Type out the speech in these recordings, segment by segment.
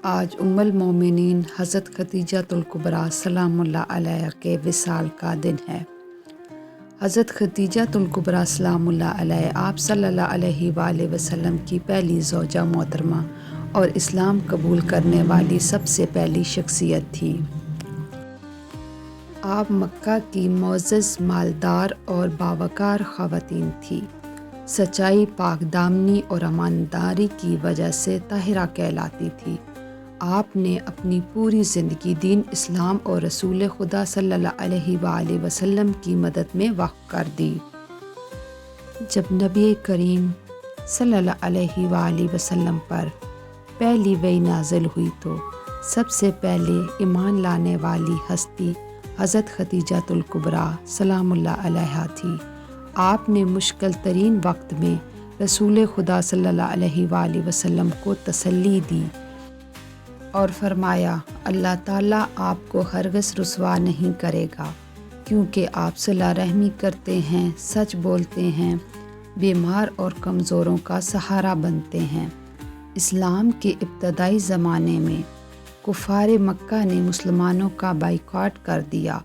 آج ام المومنین حضرت خدیجۃ الکبریٰ سلام اللہ علیہا کے وصال کا دن ہے۔ حضرت خدیجۃ الکبریٰ سلام اللہ علیہا آپ صلی اللہ علیہ وآلہ وسلم کی پہلی زوجہ محترمہ اور اسلام قبول کرنے والی سب سے پہلی شخصیت تھی۔ آپ مکہ کی معزز، مالدار اور باوقار خواتین تھیں۔ سچائی، پاک دامنی اور امانتداری کی وجہ سے طاہرہ کہلاتی تھی۔ آپ نے اپنی پوری زندگی دین اسلام اور رسول خدا صلی اللہ علیہ وآلہ وسلم کی مدد میں وقف کر دی۔ جب نبی کریم صلی اللہ علیہ وآلہ وسلم پر پہلی وحی نازل ہوئی تو سب سے پہلے ایمان لانے والی ہستی حضرت خدیجۃ الکبریٰ سلام اللہ علیہا تھی۔ آپ نے مشکل ترین وقت میں رسول خدا صلی اللہ علیہ وآلہ وسلم کو تسلی دی اور فرمایا، اللہ تعالیٰ آپ کو ہرگز رسوا نہیں کرے گا، کیونکہ آپ صلہ رحمی کرتے ہیں، سچ بولتے ہیں، بیمار اور کمزوروں کا سہارا بنتے ہیں۔ اسلام کے ابتدائی زمانے میں کفار مکہ نے مسلمانوں کا بائیکاٹ کر دیا۔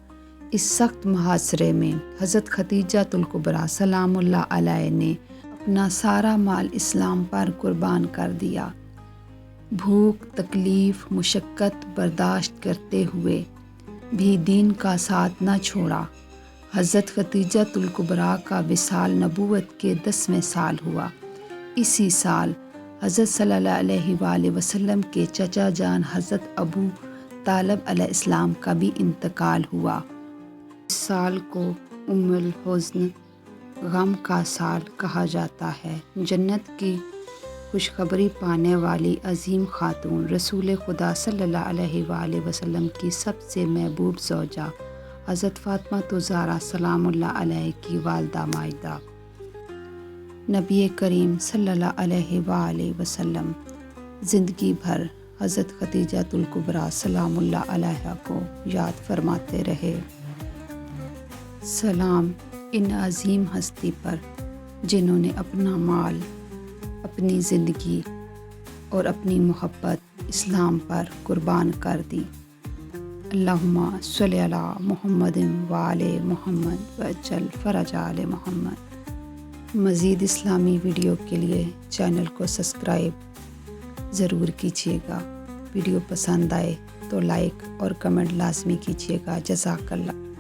اس سخت محاصرے میں حضرت خدیجۃ الکبریٰ سلام اللہ علیہا نے اپنا سارا مال اسلام پر قربان کر دیا۔ بھوک، تکلیف، مشقت برداشت کرتے ہوئے بھی دین کا ساتھ نہ چھوڑا۔ حضرت خدیجۃ الکبریٰ کا وصال نبوت کے 10ویں سال ہوا۔ اسی سال حضرت صلی اللہ علیہ وآلہ وسلم کے چچا جان حضرت ابو طالب علیہ السلام کا بھی انتقال ہوا۔ اس سال کو ام الحزن، غم کا سال کہا جاتا ہے۔ جنت کی خوشخبری پانے والی عظیم خاتون، رسول خدا صلی اللہ علیہ وآلہ وسلم کی سب سے محبوب زوجہ حضرت فاطمہ الزہرا سلام اللہ علیہا کی والدہ ماجدہ، نبی کریم صلی اللہ علیہ وآلہ وسلم زندگی بھر حضرت خدیجۃ الکبریٰ سلام اللہ علیہا کو یاد فرماتے رہے۔ سلام ان عظیم ہستی پر جنہوں نے اپنا مال، اپنی زندگی اور اپنی محبت اسلام پر قربان کر دی۔ اللہم صلی علی محمد وآل محمد وعجل فرج آل محمد۔ مزید اسلامی ویڈیو کے لیے چینل کو سبسکرائب ضرور کیجیے گا۔ ویڈیو پسند آئے تو لائک اور کمنٹ لازمی کیجیے گا۔ جزاک اللہ۔